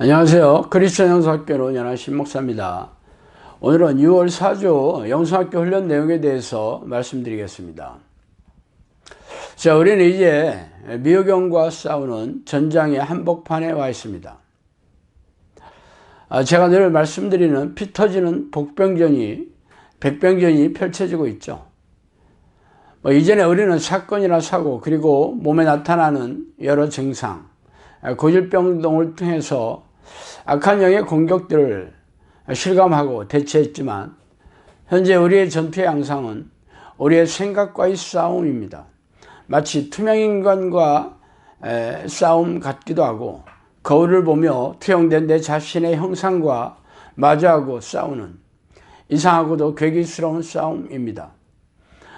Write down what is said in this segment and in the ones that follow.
안녕하세요. 그리스도 영성학교로 연하신 목사입니다. 오늘은 6월 4주 영성학교 훈련 내용에 대해서 말씀드리겠습니다. 자, 우리는 이제 미호경과 싸우는 전장의 한복판에 와 있습니다. 제가 늘 말씀드리는 피 터지는 백병전이 펼쳐지고 있죠. 이전에 우리는 사건이나 사고, 그리고 몸에 나타나는 여러 증상, 고질병 등을 통해서 악한 영의 공격들을 실감하고 대처했지만, 현재 우리의 전투의 양상은 우리의 생각과의 싸움입니다. 마치 투명인간과 싸움 같기도 하고, 거울을 보며 투영된 내 자신의 형상과 마주하고 싸우는 이상하고도 괴기스러운 싸움입니다.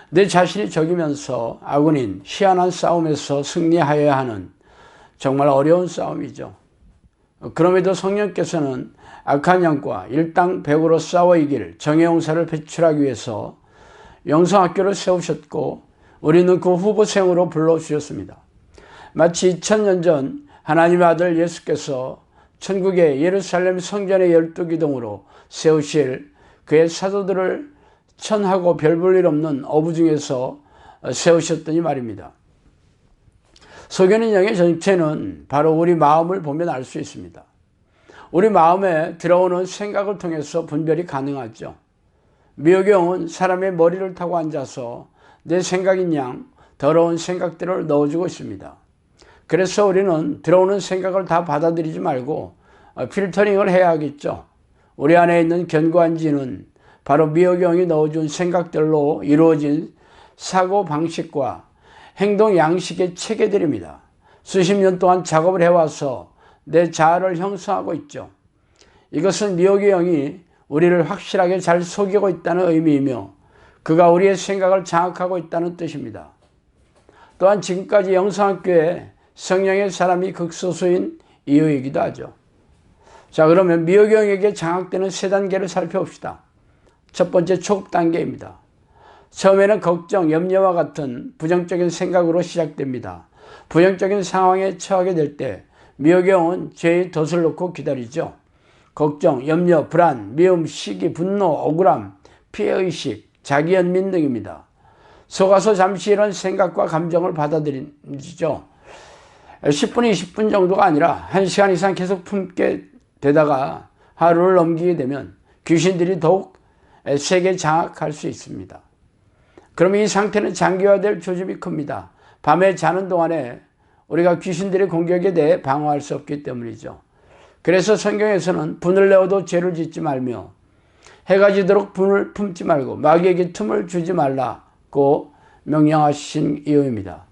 내 자신이 적이면서 아군인 희한한 싸움에서 승리하여야 하는 정말 어려운 싸움이죠. 그럼에도 성령께서는 악한 영과 일당백으로 싸워 이길 정의 용사를 배출하기 위해서 영성학교를 세우셨고, 우리는 그 후보생으로 불러주셨습니다. 마치 2000년 전 하나님의 아들 예수께서 천국의 예루살렘 성전의 12기둥으로 세우실 그의 사도들을 천하고 별 볼 일 없는 어부 중에서 세우셨더니 말입니다. 속여는 영의 정체는 바로 우리 마음을 보면 알 수 있습니다. 우리 마음에 들어오는 생각을 통해서 분별이 가능하죠. 미호경은 사람의 머리를 타고 앉아서 내 생각인 양 더러운 생각들을 넣어주고 있습니다. 그래서 우리는 들어오는 생각을 다 받아들이지 말고 필터링을 해야 하겠죠. 우리 안에 있는 견고한 지는 바로 미호경이 넣어준 생각들로 이루어진 사고 방식과 행동 양식의 체계들입니다. 수십 년 동안 작업을 해와서 내 자아를 형성하고 있죠. 이것은 미호경이 우리를 확실하게 잘 속이고 있다는 의미이며, 그가 우리의 생각을 장악하고 있다는 뜻입니다. 또한 지금까지 영성학교에 성령의 사람이 극소수인 이유이기도 하죠. 자, 그러면 미호경에게 장악되는 세 단계를 살펴봅시다. 첫 번째, 초급 단계입니다. 처음에는 걱정, 염려와 같은 부정적인 생각으로 시작됩니다. 부정적인 상황에 처하게 될 때 미호경은 죄의 덫을 놓고 기다리죠. 걱정, 염려, 불안, 미움, 시기, 분노, 억울함, 피해의식, 자기연민 등입니다. 속아서 잠시 이런 생각과 감정을 받아들이죠. 10분, 20분 정도가 아니라 1시간 이상 계속 품게 되다가 하루를 넘기게 되면 귀신들이 더욱 세게 장악할 수 있습니다. 그럼 이 상태는 장기화될 조짐이 큽니다. 밤에 자는 동안에 우리가 귀신들의 공격에 대해 방어할 수 없기 때문이죠. 그래서 성경에서는 분을 내어도 죄를 짓지 말며 해가 지도록 분을 품지 말고 마귀에게 틈을 주지 말라고 명령하신 이유입니다.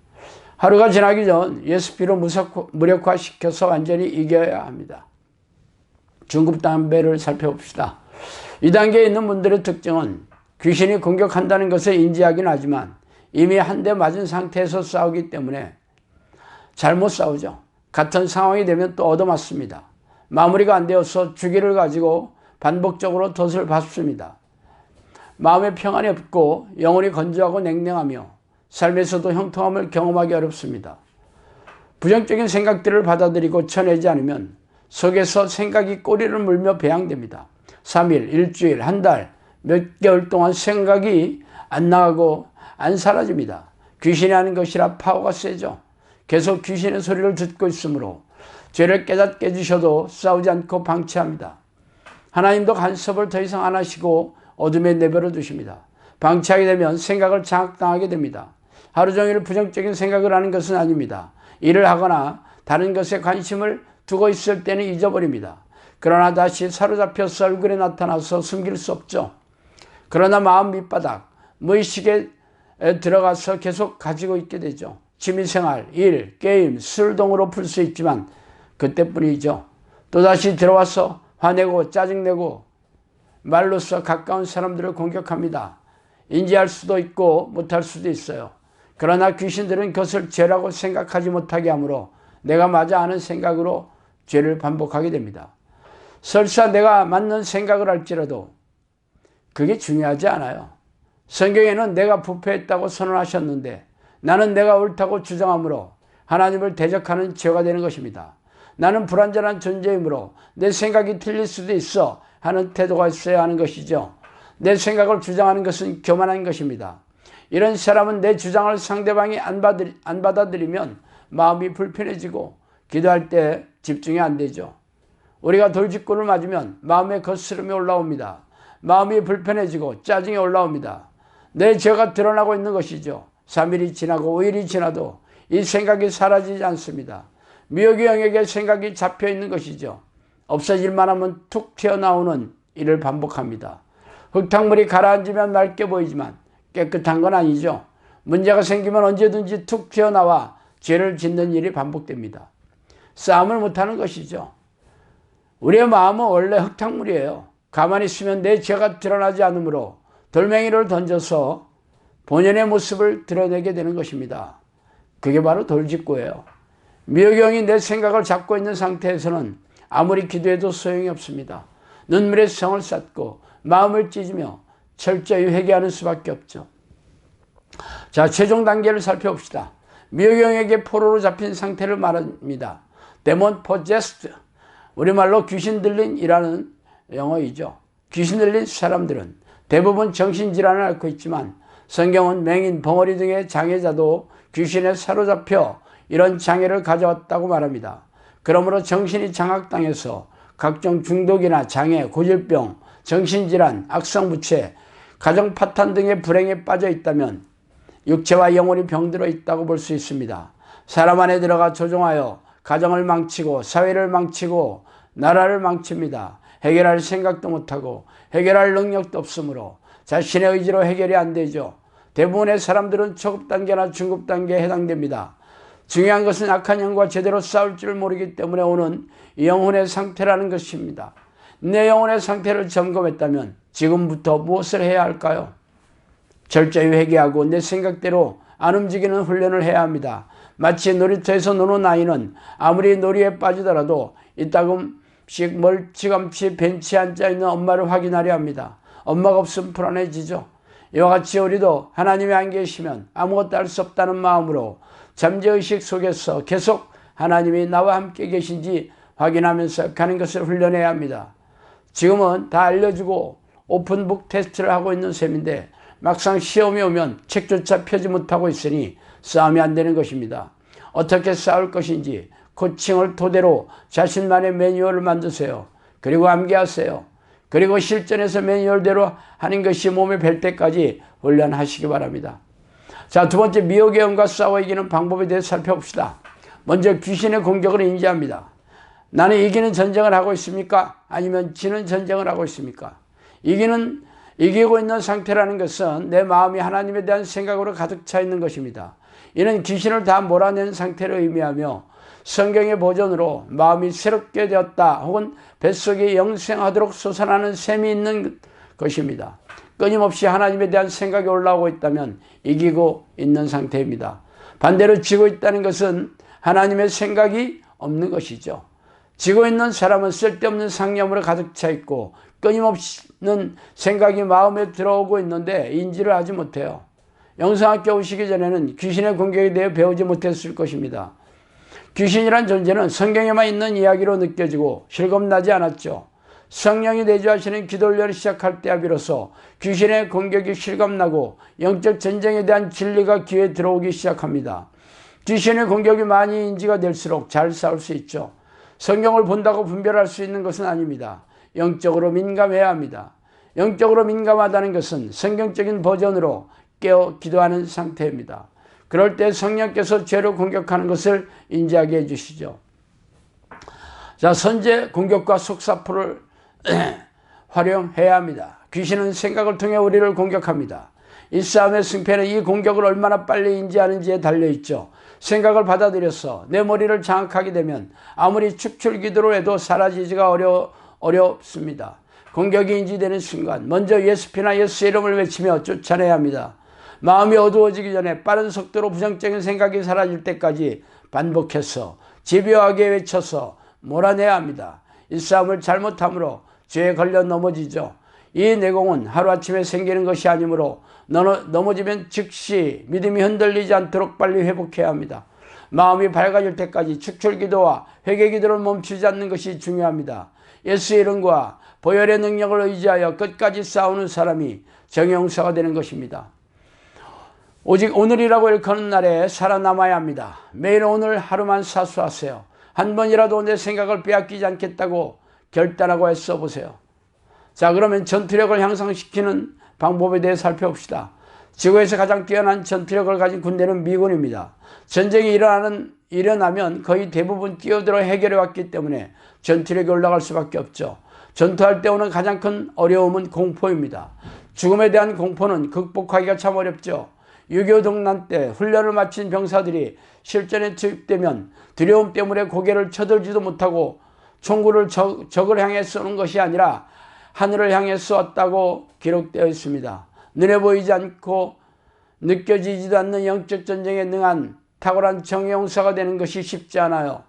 하루가 지나기 전 예수 피로 무력화시켜서 완전히 이겨야 합니다. 중급 담배를 살펴봅시다. 이 단계에 있는 분들의 특징은 귀신이 공격한다는 것을 인지하긴 하지만 이미 한 대 맞은 상태에서 싸우기 때문에 잘못 싸우죠. 같은 상황이 되면 또 얻어맞습니다. 마무리가 안 되어서 주기를 가지고 반복적으로 덫을 밟습니다. 마음에 평안이 없고 영혼이 건조하고 냉랭하며 삶에서도 형통함을 경험하기 어렵습니다. 부정적인 생각들을 받아들이고 쳐내지 않으면 속에서 생각이 꼬리를 물며 배양됩니다. 3일, 일주일, 한 달, 몇 개월 동안 생각이 안 나가고 안 사라집니다. 귀신이 하는 것이라 파워가 세죠. 계속 귀신의 소리를 듣고 있으므로 죄를 깨닫게 해주셔도 싸우지 않고 방치합니다. 하나님도 간섭을 더 이상 안 하시고 어둠에 내버려 두십니다. 방치하게 되면 생각을 장악당하게 됩니다. 하루 종일 부정적인 생각을 하는 것은 아닙니다. 일을 하거나 다른 것에 관심을 두고 있을 때는 잊어버립니다. 그러나 다시 사로잡혀서 얼굴에 나타나서 숨길 수 없죠. 그러나 마음 밑바닥, 무의식에 들어가서 계속 가지고 있게 되죠. 취미생활, 일, 게임, 술 등으로 풀 수 있지만 그때뿐이죠. 또다시 들어와서 화내고 짜증내고 말로써 가까운 사람들을 공격합니다. 인지할 수도 있고 못할 수도 있어요. 그러나 귀신들은 그것을 죄라고 생각하지 못하게 하므로 내가 맞아 하는 생각으로 죄를 반복하게 됩니다. 설사 내가 맞는 생각을 할지라도 그게 중요하지 않아요. 성경에는 내가 부패했다고 선언하셨는데 나는 내가 옳다고 주장하므로 하나님을 대적하는 죄가 되는 것입니다. 나는 불완전한 존재이므로 내 생각이 틀릴 수도 있어 하는 태도가 있어야 하는 것이죠. 내 생각을 주장하는 것은 교만한 것입니다. 이런 사람은 내 주장을 상대방이 안 받아들이면 마음이 불편해지고 기도할 때 집중이 안 되죠. 우리가 돌직구를 맞으면 마음에 거스름이 올라옵니다. 마음이 불편해지고 짜증이 올라옵니다. 내 죄가 드러나고 있는 것이죠. 3일이 지나고 5일이 지나도 이 생각이 사라지지 않습니다. 미혹의 영역에 생각이 잡혀 있는 것이죠. 없어질만 하면 툭 튀어나오는 일을 반복합니다. 흙탕물이 가라앉으면 맑게 보이지만 깨끗한 건 아니죠. 문제가 생기면 언제든지 툭 튀어나와 죄를 짓는 일이 반복됩니다. 싸움을 못하는 것이죠. 우리의 마음은 원래 흙탕물이에요. 가만히 있으면 내 죄가 드러나지 않으므로 돌멩이를 던져서 본연의 모습을 드러내게 되는 것입니다. 그게 바로 돌직구예요. 미혹의 영이 내 생각을 잡고 있는 상태에서는 아무리 기도해도 소용이 없습니다. 눈물에 성을 쌓고 마음을 찢으며 철저히 회개하는 수밖에 없죠. 자, 최종 단계를 살펴봅시다. 미혹의 영에게 포로로 잡힌 상태를 말합니다. 데몬 포제스트, 우리말로 귀신 들린이라는 영어이죠. 귀신 들린 사람들은 대부분 정신질환을 앓고 있지만 성경은 맹인, 벙어리 등의 장애자도 귀신에 사로잡혀 이런 장애를 가져왔다고 말합니다. 그러므로 정신이 장악당해서 각종 중독이나 장애, 고질병, 정신질환, 악성부채, 가정 파탄 등의 불행에 빠져 있다면 육체와 영혼이 병들어 있다고 볼 수 있습니다. 사람 안에 들어가 조종하여 가정을 망치고 사회를 망치고 나라를 망칩니다. 해결할 생각도 못하고 해결할 능력도 없으므로 자신의 의지로 해결이 안 되죠. 대부분의 사람들은 초급 단계나 중급 단계에 해당됩니다. 중요한 것은 악한 영과 제대로 싸울 줄 모르기 때문에 오는 영혼의 상태라는 것입니다. 내 영혼의 상태를 점검했다면 지금부터 무엇을 해야 할까요? 철저히 회개하고 내 생각대로 안 움직이는 훈련을 해야 합니다. 마치 놀이터에서 노는 아이는 아무리 놀이에 빠지더라도 이따금씩 멀찌감치 벤치에 앉아있는 엄마를 확인하려 합니다. 엄마가 없으면 불안해지죠. 이와 같이 우리도 하나님이 안 계시면 아무것도 할 수 없다는 마음으로 잠재의식 속에서 계속 하나님이 나와 함께 계신지 확인하면서 가는 것을 훈련해야 합니다. 지금은 다 알려주고 오픈북 테스트를 하고 있는 셈인데 막상 시험이 오면 책조차 펴지 못하고 있으니 싸움이 안 되는 것입니다. 어떻게 싸울 것인지 코칭을 토대로 자신만의 매뉴얼을 만드세요. 그리고 암기하세요. 그리고 실전에서 매뉴얼대로 하는 것이 몸에 뵐 때까지 훈련하시기 바랍니다. 자, 두 번째, 미혹의 영과 싸워 이기는 방법에 대해 살펴봅시다. 먼저 귀신의 공격을 인지합니다. 나는 이기는 전쟁을 하고 있습니까? 아니면 지는 전쟁을 하고 있습니까? 이기고 있는 상태라는 것은 내 마음이 하나님에 대한 생각으로 가득 차 있는 것입니다. 이는 귀신을 다 몰아낸 상태를 의미하며 성경의 버전으로 마음이 새롭게 되었다 혹은 뱃속에 영생하도록 솟아나는 셈이 있는 것입니다. 끊임없이 하나님에 대한 생각이 올라오고 있다면 이기고 있는 상태입니다. 반대로 지고 있다는 것은 하나님의 생각이 없는 것이죠. 지고 있는 사람은 쓸데없는 상념으로 가득 차 있고 끊임없는 생각이 마음에 들어오고 있는데 인지를 하지 못해요. 영성학교 오시기 전에는 귀신의 공격에 대해 배우지 못했을 것입니다. 귀신이란 존재는 성경에만 있는 이야기로 느껴지고 실감나지 않았죠. 성령이 내주하시는 기도훈련을 시작할 때야 비로소 귀신의 공격이 실감나고 영적 전쟁에 대한 진리가 귀에 들어오기 시작합니다. 귀신의 공격이 많이 인지가 될수록 잘 싸울 수 있죠. 성경을 본다고 분별할 수 있는 것은 아닙니다. 영적으로 민감해야 합니다. 영적으로 민감하다는 것은 성경적인 버전으로 깨어 기도하는 상태입니다. 그럴 때 성령께서 죄로 공격하는 것을 인지하게 해주시죠. 자, 선제 공격과 속사포를 활용해야 합니다. 귀신은 생각을 통해 우리를 공격합니다. 이 싸움의 승패는 이 공격을 얼마나 빨리 인지하는지에 달려있죠. 생각을 받아들여서 내 머리를 장악하게 되면 아무리 축출기도로 해도 사라지기가 어렵습니다. 공격이 인지되는 순간 먼저 예수피나 예수의 이름을 외치며 쫓아내야 합니다. 마음이 어두워지기 전에 빠른 속도로 부정적인 생각이 사라질 때까지 반복해서 집요하게 외쳐서 몰아내야 합니다. 이 싸움을 잘못함으로 죄에 걸려 넘어지죠. 이 내공은 하루아침에 생기는 것이 아니므로 넘어지면 즉시 믿음이 흔들리지 않도록 빨리 회복해야 합니다. 마음이 밝아질 때까지 축출기도와 회개기도를 멈추지 않는 것이 중요합니다. 예수의 이름과 보혈의 능력을 의지하여 끝까지 싸우는 사람이 정의용사가 되는 것입니다. 오직 오늘이라고 일컫는 날에 살아남아야 합니다. 매일 오늘 하루만 사수하세요. 한 번이라도 내 생각을 빼앗기지 않겠다고 결단하고 애써 보세요. 자, 그러면 전투력을 향상시키는 방법에 대해 살펴봅시다. 지구에서 가장 뛰어난 전투력을 가진 군대는 미군입니다. 전쟁이 일어나면 거의 대부분 뛰어들어 해결해 왔기 때문에 전투력이 올라갈 수밖에 없죠. 전투할 때 오는 가장 큰 어려움은 공포입니다. 죽음에 대한 공포는 극복하기가 참 어렵죠. 6.25 동란 때 훈련을 마친 병사들이 실전에 투입되면 두려움 때문에 고개를 쳐들지도 못하고 총구를 적을 향해 쏘는 것이 아니라 하늘을 향해 쏘았다고 기록되어 있습니다. 눈에 보이지 않고 느껴지지도 않는 영적 전쟁에 능한 탁월한 정의용사가 되는 것이 쉽지 않아요.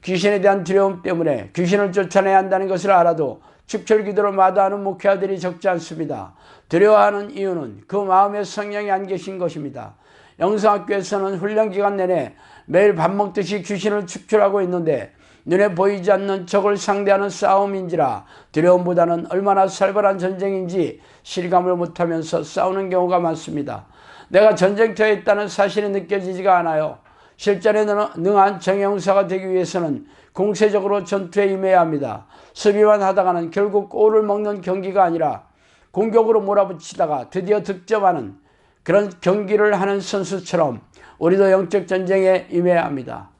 귀신에 대한 두려움 때문에 귀신을 쫓아내야 한다는 것을 알아도 축철기도를 마다하는 목회자들이 적지 않습니다. 두려워하는 이유는 그 마음에 성령이 안 계신 것입니다. 영성학교에서는 훈련기간 내내 매일 밥 먹듯이 귀신을 축출하고 있는데 눈에 보이지 않는 적을 상대하는 싸움인지라 두려움보다는 얼마나 살벌한 전쟁인지 실감을 못하면서 싸우는 경우가 많습니다. 내가 전쟁터에 있다는 사실이 느껴지지가 않아요. 실전에 능한 정의용사가 되기 위해서는 공세적으로 전투에 임해야 합니다. 수비만 하다가는 결국 골을 먹는 경기가 아니라 공격으로 몰아붙이다가 드디어 득점하는 그런 경기를 하는 선수처럼 우리도 영적 전쟁에 임해야 합니다.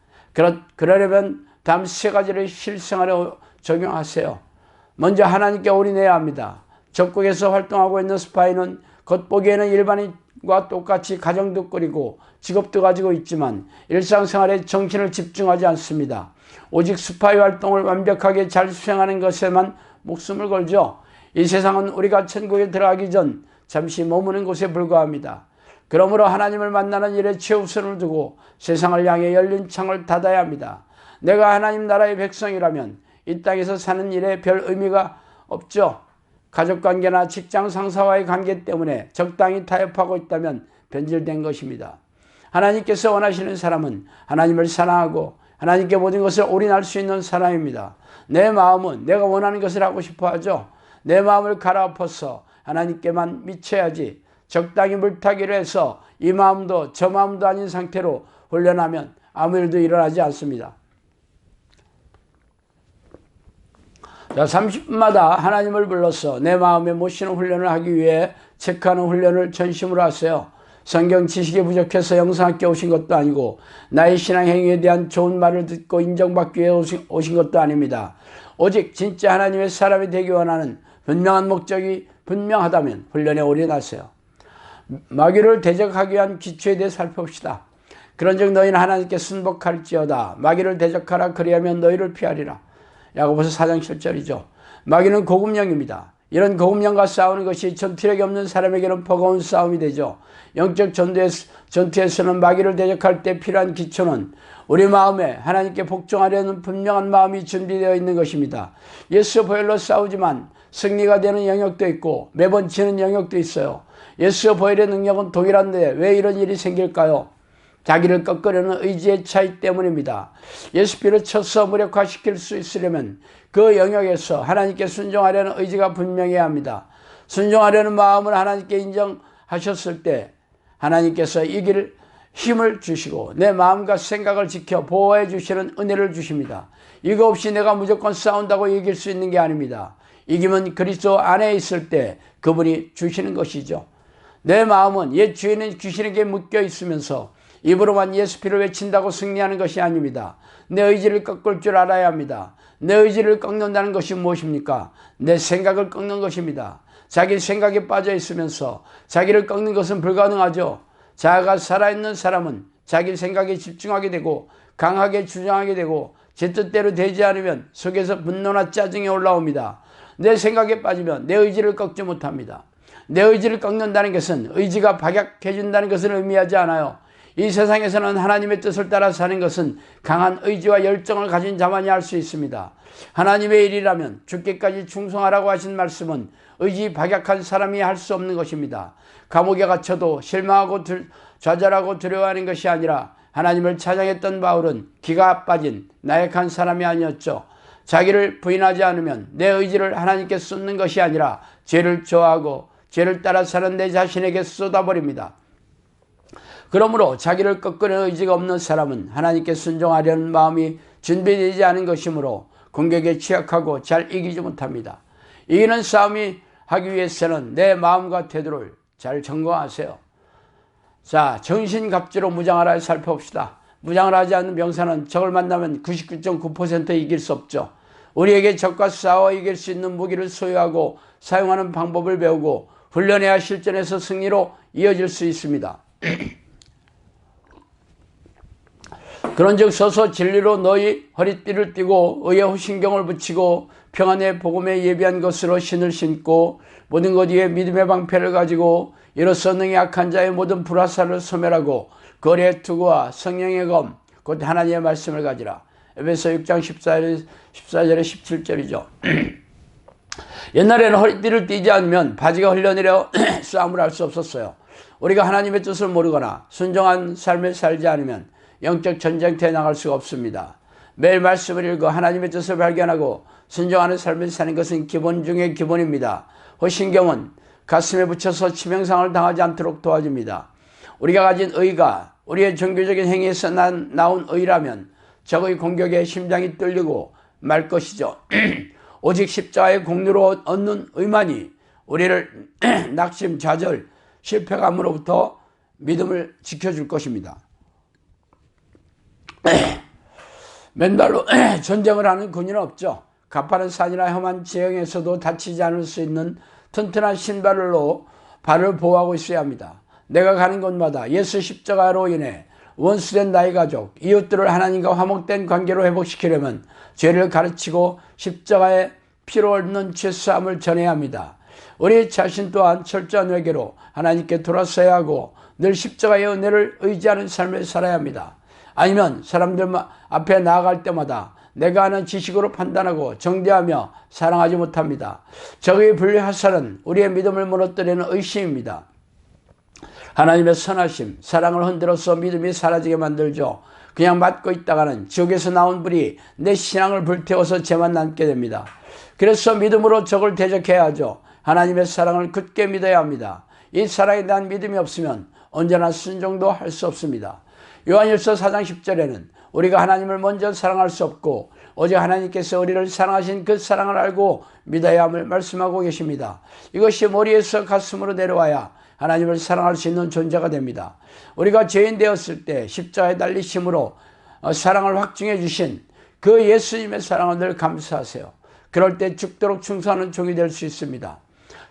그러려면 다음 세 가지를 실생활에 적용하세요. 먼저 하나님께 올인해야 합니다. 적국에서 활동하고 있는 스파이는 겉보기에는 일반인과 똑같이 가정도 꾸리고 직업도 가지고 있지만 일상생활에 정신을 집중하지 않습니다. 오직 스파이 활동을 완벽하게 잘 수행하는 것에만 목숨을 걸죠. 이 세상은 우리가 천국에 들어가기 전 잠시 머무는 곳에 불과합니다. 그러므로 하나님을 만나는 일에 최우선을 두고 세상을 향해 열린 창을 닫아야 합니다. 내가 하나님 나라의 백성이라면 이 땅에서 사는 일에 별 의미가 없죠. 가족관계나 직장 상사와의 관계 때문에 적당히 타협하고 있다면 변질된 것입니다. 하나님께서 원하시는 사람은 하나님을 사랑하고 하나님께 모든 것을 올인할 수 있는 사람입니다. 내 마음은 내가 원하는 것을 하고 싶어 하죠. 내 마음을 갈아엎어서 하나님께만 미쳐야지 적당히 물타기를 해서 이 마음도 저 마음도 아닌 상태로 훈련하면 아무 일도 일어나지 않습니다. 자, 30분마다 하나님을 불러서 내 마음에 모시는 훈련을 하기 위해 체크하는 훈련을 전심으로 하세요. 성경 지식이 부족해서 영성학교 오신 것도 아니고 나의 신앙 행위에 대한 좋은 말을 듣고 인정받기 위해 오신 것도 아닙니다. 오직 진짜 하나님의 사람이 되기 원하는 분명한 목적이 분명하다면 훈련에 올인하세요. 마귀를 대적하기 위한 기초에 대해 살펴봅시다. 그런즉 너희는 하나님께 순복할지어다. 마귀를 대적하라. 그리하면 너희를 피하리라. 야고보서 4장 7절이죠. 마귀는 고급령입니다. 이런 고급령과 싸우는 것이 전투력이 없는 사람에게는 버거운 싸움이 되죠. 영적 전투에서는 마귀를 대적할 때 필요한 기초는 우리 마음에 하나님께 복종하려는 분명한 마음이 준비되어 있는 것입니다. 예수 보혈로 싸우지만 승리가 되는 영역도 있고 매번 지는 영역도 있어요. 예수 보혈의 능력은 동일한데 왜 이런 일이 생길까요? 자기를 꺾으려는 의지의 차이 때문입니다. 예수 피를 쳐서 무력화시킬 수 있으려면 그 영역에서 하나님께 순종하려는 의지가 분명해야 합니다. 순종하려는 마음을 하나님께 인정하셨을 때 하나님께서 이길 힘을 주시고 내 마음과 생각을 지켜 보호해 주시는 은혜를 주십니다. 이거 없이 내가 무조건 싸운다고 이길 수 있는 게 아닙니다. 이기면 그리스도 안에 있을 때 그분이 주시는 것이죠. 내 마음은 옛 주인은 귀신에게 묶여 있으면서 입으로만 예수 피를 외친다고 승리하는 것이 아닙니다. 내 의지를 꺾을 줄 알아야 합니다. 내 의지를 꺾는다는 것이 무엇입니까? 내 생각을 꺾는 것입니다. 자기 생각에 빠져 있으면서 자기를 꺾는 것은 불가능하죠. 자아가 살아있는 사람은 자기 생각에 집중하게 되고 강하게 주장하게 되고 제 뜻대로 되지 않으면 속에서 분노나 짜증이 올라옵니다. 내 생각에 빠지면 내 의지를 꺾지 못합니다. 내 의지를 꺾는다는 것은 의지가 박약해진다는 것을 의미하지 않아요. 이 세상에서는 하나님의 뜻을 따라 사는 것은 강한 의지와 열정을 가진 자만이 할 수 있습니다. 하나님의 일이라면 죽기까지 충성하라고 하신 말씀은 의지 박약한 사람이 할 수 없는 것입니다. 감옥에 갇혀도 실망하고 좌절하고 두려워하는 것이 아니라 하나님을 찬양했던 바울은 기가 빠진 나약한 사람이 아니었죠. 자기를 부인하지 않으면 내 의지를 하나님께 쏟는 것이 아니라 죄를 좋아하고 죄를 따라 사는 내 자신에게 쏟아버립니다. 그러므로 자기를 꺾으려 의지가 없는 사람은 하나님께 순종하려는 마음이 준비되지 않은 것이므로 공격에 취약하고 잘 이기지 못합니다. 이기는 싸움이 하기 위해서는 내 마음과 태도를 잘 점검하세요. 자, 정신갑주로 무장하라 살펴봅시다. 무장을 하지 않는 병사는 적을 만나면 99.9% 이길 수 없죠. 우리에게 적과 싸워 이길 수 있는 무기를 소유하고 사용하는 방법을 배우고 훈련해야 실전에서 승리로 이어질 수 있습니다. 그런즉 서서 진리로 너희 허리띠를 띠고 의의 호신경을 붙이고 평안의 복음에 예비한 것으로 신을 신고 모든 것 위에 믿음의 방패를 가지고 이로써 능히 악한 자의 모든 불화살을 소멸하고 거리의 투구와 성령의 검 곧 하나님의 말씀을 가지라. 에베소 6장 14절에 17절이죠. 옛날에는 허리띠를 띠지 않으면 바지가 흘러내려 싸움을 할 수 없었어요. 우리가 하나님의 뜻을 모르거나 순종한 삶을 살지 않으면 영적 전쟁터에 나갈 수가 없습니다. 매일 말씀을 읽어 하나님의 뜻을 발견하고 순종하는 삶을 사는 것은 기본 중의 기본입니다. 호신경은 가슴에 붙여서 치명상을 당하지 않도록 도와줍니다. 우리가 가진 의가 우리의 종교적인 행위에서 나온 의라면 적의 공격에 심장이 뚫리고 말 것이죠. 오직 십자가의 공로로 얻는 의만이 우리를 낙심, 좌절, 실패감으로부터 믿음을 지켜줄 것입니다. 맨발로 전쟁을 하는 군인은 없죠. 가파른 산이나 험한 지형에서도 다치지 않을 수 있는 튼튼한 신발로 발을 보호하고 있어야 합니다. 내가 가는 곳마다 예수 십자가로 인해 원수된 나의 가족, 이웃들을 하나님과 화목된 관계로 회복시키려면 죄를 가르치고 십자가의 피로 얻는 죄사함을 전해야 합니다. 우리 자신 또한 철저한 회개로 하나님께 돌아서야 하고 늘 십자가의 은혜를 의지하는 삶을 살아야 합니다. 아니면 사람들 앞에 나아갈 때마다 내가 아는 지식으로 판단하고 정죄하며 사랑하지 못합니다. 적의 불화살은 우리의 믿음을 무너뜨리는 의심입니다. 하나님의 선하심, 사랑을 흔들어서 믿음이 사라지게 만들죠. 그냥 맞고 있다가는 지옥에서 나온 불이 내 신앙을 불태워서 죄만 남게 됩니다. 그래서 믿음으로 적을 대적해야 하죠. 하나님의 사랑을 굳게 믿어야 합니다. 이 사랑에 대한 믿음이 없으면 언제나 순종도 할 수 없습니다. 요한일서 4장 10절에는 우리가 하나님을 먼저 사랑할 수 없고 오직 하나님께서 우리를 사랑하신 그 사랑을 알고 믿어야 함을 말씀하고 계십니다. 이것이 머리에서 가슴으로 내려와야 하나님을 사랑할 수 있는 존재가 됩니다. 우리가 죄인 되었을 때 십자가에 달리심으로 사랑을 확증해 주신 그 예수님의 사랑을 늘 감사하세요. 그럴 때 죽도록 충성하는 종이 될 수 있습니다.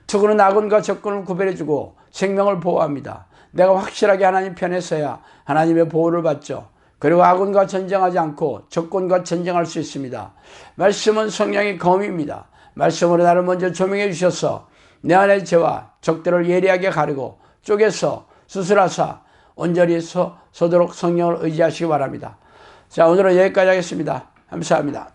투구는 악원과 적군을 구별해주고 생명을 보호합니다. 내가 확실하게 하나님 편에 서야 하나님의 보호를 받죠. 그리고 악원과 전쟁하지 않고 적군과 전쟁할 수 있습니다. 말씀은 성령의 검입니다. 말씀으로 나를 먼저 조명해 주셔서 내 안의 죄와 적들을 예리하게 가르고 쪼개서 수술하사 온전히 서도록 성령을 의지하시기 바랍니다. 자, 오늘은 여기까지 하겠습니다. 감사합니다.